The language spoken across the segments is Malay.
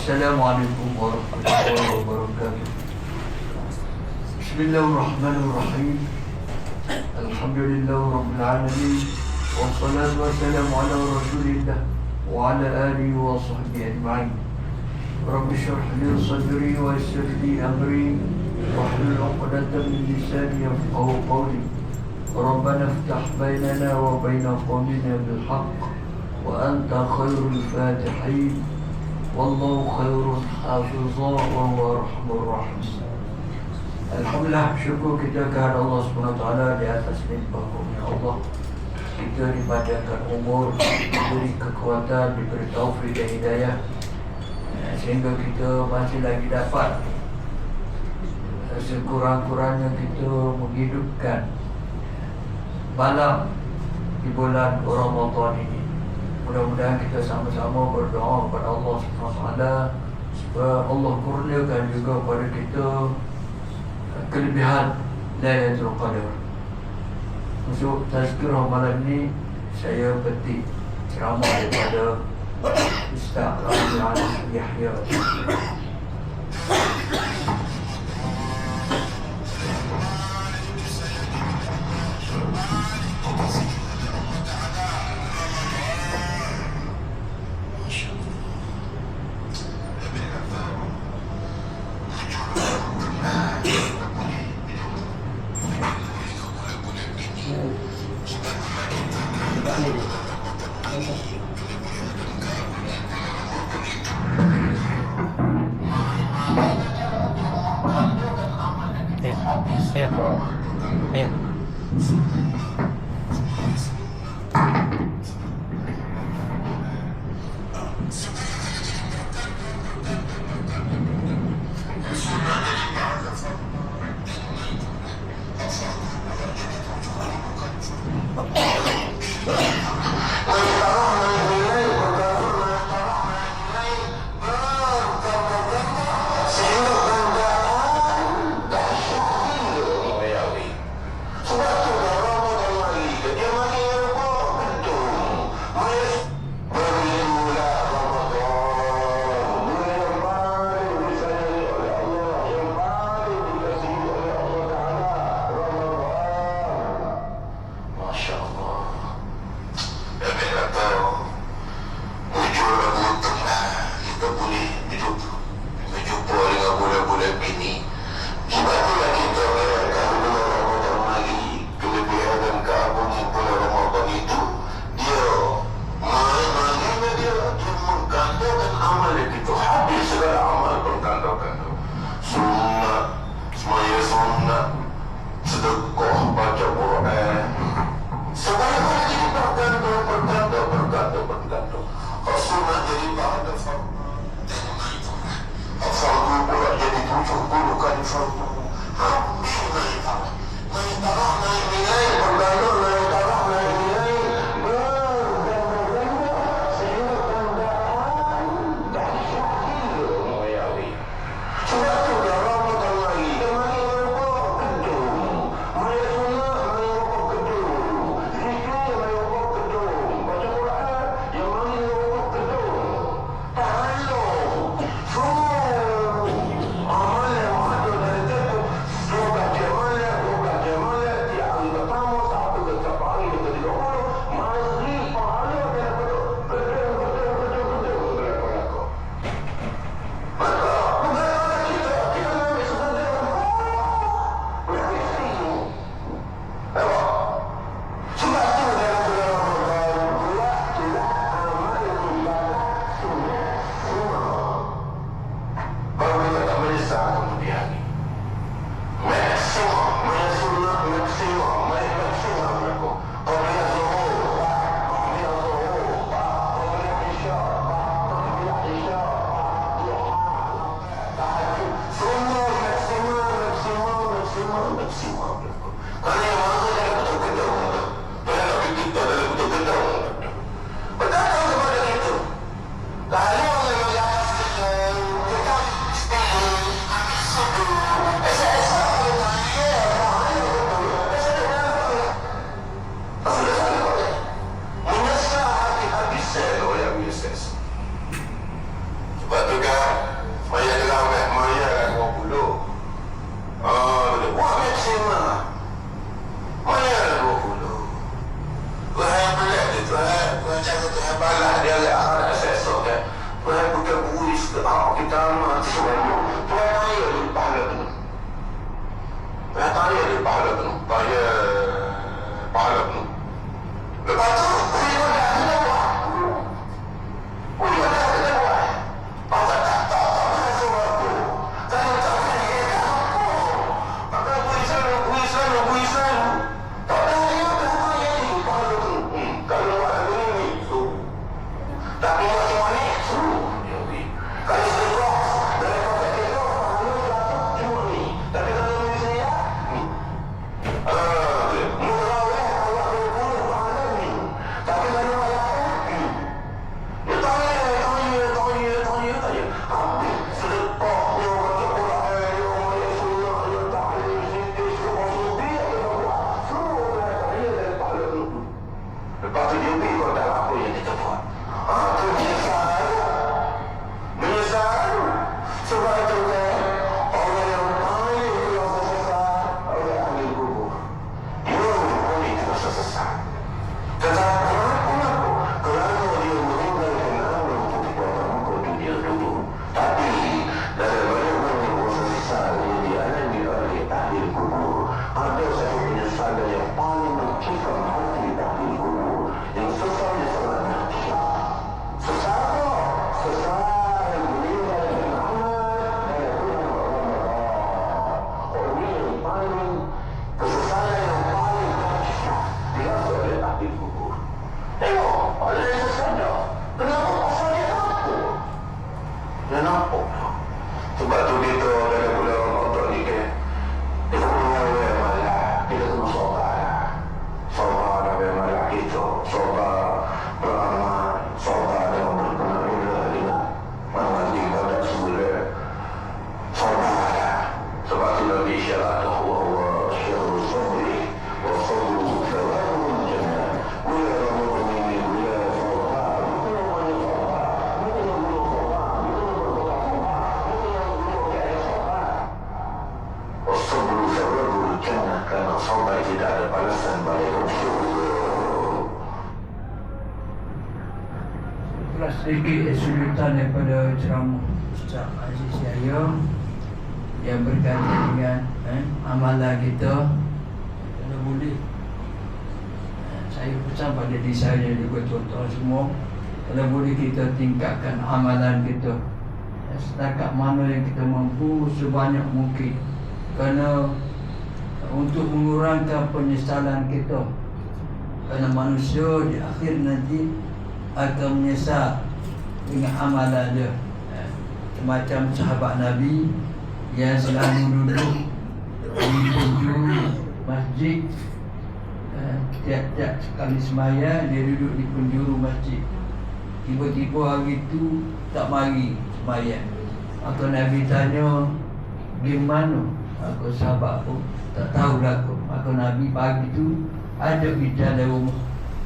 Assalamualaikum warahmatullahi wabarakatuh. Bismillahirrahmanirrahim. Alhamdulillah rabbil alamin. Wassalatu wassalamu ala rasulillah wa ala alihi wa sahbihi ajma'in. Rabbi shrah li sadri wa yassir li amri wahlul 'uqdatam min lisani yafqahu qawli. Rabbana iftah bainana wa baina qawmina bil haqq wa anta khairul fatihin. Wallahu khairun hafizah wa huwa arhamur rahim. Alhamdulillah, syukur kita kepada Allah SWT di atas nikmat Allah. Kita dipanjangkan umur, diberi kekuatan, diberi taufik dan hidayah, sehingga kita masih lagi dapat sekurang-kurangnya kita menghidupkan malam di bulan Ramadan ini. Mudah-mudahan kita sama-sama berdoa kepada Allah SWT supaya Allah kurniakan juga kepada kita kelebihan Lailatul Qadar. Untuk tazkirah malam ini, saya petik ceramah daripada Ustaz Rabi Yahya. kita sesuatu Tuhan tanya di pahala penuh. Tuhan tanya di pahala penuh. Tanya pahala penuh. Lepas tu ibadah kita buat. Ibadah kita buat. Apa tak sesuatu. Kalau tak boleh tak apa. Maka buisan. Tak ada yang tanya di pahala penuh. Kalau ada ini tu. Tapi macam mana tu? Kalau sedekah dari kotak kita pahala dapat cuma ni. Tapi kalau misalnya ni. Murawih Allah berpuluh pahala ni. Tapi kalau ayat ni. Dia tanya. Sedekah dia baca Quran, dia maya sunnah, dia ta'lim, sintis, kebasuti, dia buat. Semua dia tanya dari pahala tu. Lepas tu dia pergi kau tak apa yang kita buat. Tu menyesal. Sebab itu kan orang yang paling kurang sesat adalah ahli kubur. Dia paling kurang sesat. Tetapi kenapa? Kerana dia meninggalkan amal perbuatan ke dunia dulu. Tapi dalam banyak-banyak rasa sesal yang dialami oleh ahli kubur, ada satu penyesalan yang paling mencikam hati ahli kubur, yang sesalnya sangat dahsyat. Sesal yang meninggalkan amal dan Tuhan Allah. Ini yang paling kesesalan yang paling dahsyat dirasa oleh ahli kubur. Tengok, ada yang sesadar. Kenapa pasal dia nampak? Dia nampak. Sebab tu kita dalam bulan Ramadan ni kan, kita punya malah, kita kena sabar lah. Sabar dalam malah kita. Sabar beramal. Sabar dalam berkenaan dengan menghati pada sebelah. Sabar lah. Sebab tu Nabi syara'atahu wa huwa syarul sabri wa sabru thawamun jannah. Bila Ramadan ini, bila sabar, kita yang banyak sabar. Kita yang belum sabar. Kita yang berkata sabar. Kita yang belum kaya sabar. Wasabru thawamun jannah. Kerana sabar tidak ada balasan balasan syurga. Itulah sedikit kesulitan daripada ceramah Ustaz Aziz Yahya yang berkaitan dengan amalan kita. Kalau boleh saya pesan pada diri saya juga tuan-tuan semua, kalau boleh kita tingkatkan amalan kita setakat mana yang kita mampu sebanyak mungkin, kerana untuk mengurangkan penyesalan kita. Kerana manusia di akhir nanti akan menyesal dengan amalan dia. Macam sahabat Nabi yang selalu duduk di penjuru masjid, tiap-tiap sekali sembahyang dia duduk di penjuru masjid. Tiba-tiba hari itu tak mari sembahyang. Maka Nabi tanya, gimana? Aku sahabat pun tak tahu lah aku. Maka Nabi pagi tu ada di dalam rumah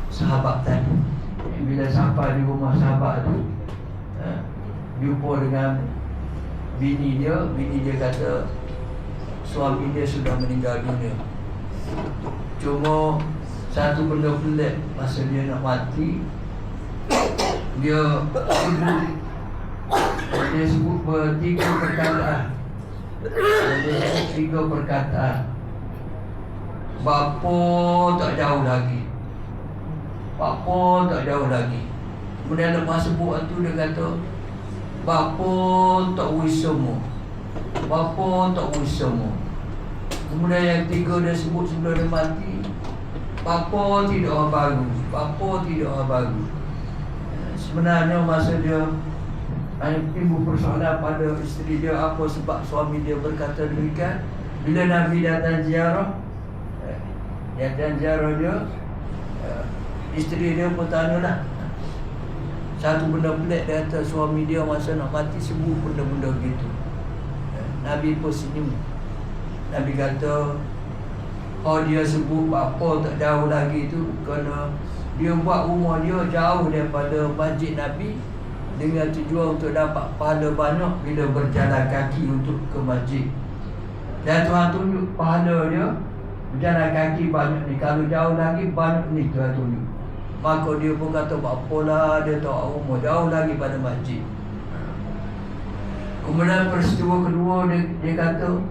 sahabat tadi. Bila sampai di rumah sahabat tu, jumpa dengan bini dia kata suami dia sudah meninggal dunia. Cuma satu benda pelik, masa dia nak mati, dia sebut tiga perkataan. Dia sebut tiga perkataan. Bapa tak jauh lagi. Bapa tak jauh lagi. Kemudian lepas sebut tu dia kata, bapa tak wisoma. Bapa tak wisoma. Kemudian yang tiga dia sebut sebelum dia mati, bapa tidak orang baru. Bapa tidak orang baru. Sebenarnya masa dia timbul persoalan pada isteri dia, apa sebab suami dia berkata demikian. Bila Nabi datang ziarah dia, isteri dia pun tanyalah. Satu benda pelik, dia kata suami dia masa nak mati sebut benda-benda begitu. Nabi pun senyum. Nabi kata, dia sebut bapa tak jauh lagi tu kerana dia buat rumah dia jauh daripada masjid Nabi dengan tujuan untuk dapat pahala banyak bila berjalan kaki untuk ke masjid. Dan Tuhan tunjuk pahala dia berjalan kaki banyak ni. Kalau jauh lagi banyak ni Tuhan tunjuk. Maka dia pun kata, apalah dia tahu rumah jauh lagi pada masjid. Kemudian peristiwa kedua dia kata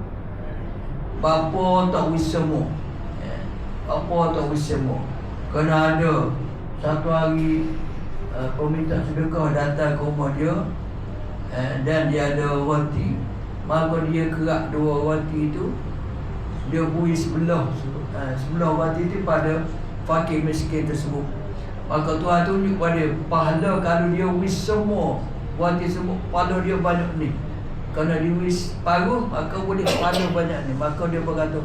bapa tak wisma. Bapa tak wisma. Kena ada satu hari peminta sedekah datang ke rumah dia, dan dia ada roti. Maka dia kerak 2 roti itu, dia bui sebelah roti itu pada fakir miskin tersebut. Maka Tuhan tunjuk pada pahala kalau dia wis semua roti semua, pahala dia banyak ni. Kerana dia wis paruh, maka boleh pahala banyak ni. Maka dia berkata,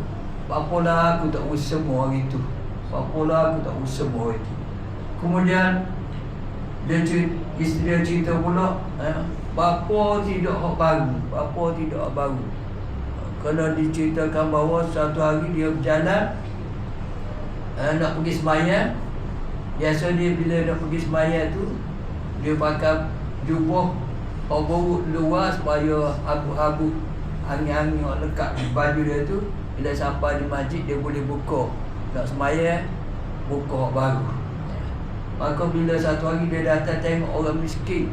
apalah aku tak wis semua hari itu, apalah aku tak wis semua hari itu. Kemudian isteri dia cerita pula, bapa tidak hak baru, bapa tidak hak baru. Kerana diceritakan bahawa satu hari dia berjalan nak pergi sembahyang. Biasa dia bila nak pergi sembahyang tu, dia pakai jubah bau luar supaya abu-abu angin-angin yang lekat di baju dia tu. Bila sampai di masjid dia boleh buka, nak sembahyang buka hak baru. Maka bila satu hari dia datang tengok orang miskin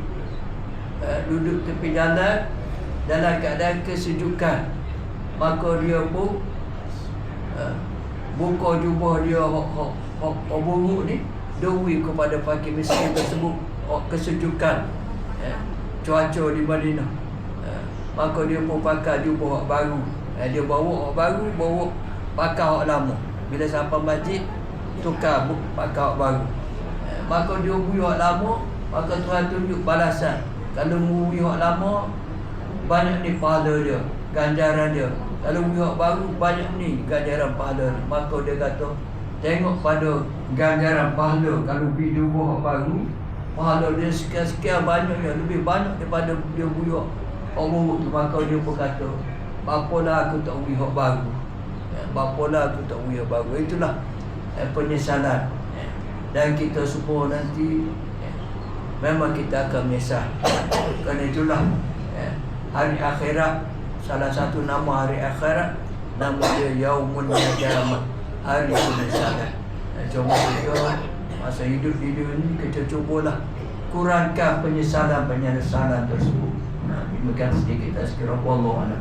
duduk tepi jalan dalam keadaan kesejukan, maka dia pun buka jubah dia hak buruk ni, doi kepada fakir miskin tersebut kesejukan cuaca di Madinah. Maka dia pun pakai jubah hak baru. Dia bawa hak baru, bawa pakai hak lama. Bila sampai masjid tukar pakai hak baru. Maka dia bui hak lama, maka Tuhan tunjuk balasan. Kalau bui hak lama, banyak ni pahala dia, ganjaran dia. Kalau bui hak baru, banyak ni ganjaran pahala dia. Maka dia kata, tengok pada ganjaran pahala. Kalau bui jubah hak baru, pahala dia sekian-sekian banyaknya, lebih banyak daripada dia bui hak buruk tu. Maka dia berkata, bapalah aku tak bui hak baru, bapalah aku tak bui hak baru. Itulah penyesalan. Dan kita semua nanti memang kita akan menyesal. Kerana itulah hari akhirat, salah satu nama hari akhirat, nama dia Yaumul Qiyamah, hari penyesalan. Cuma kita masa hidup di dunia ini, kita cubalah kurangkan penyesalan tersebut. Demikian sedikit tazkirah. Wallahu a'lam.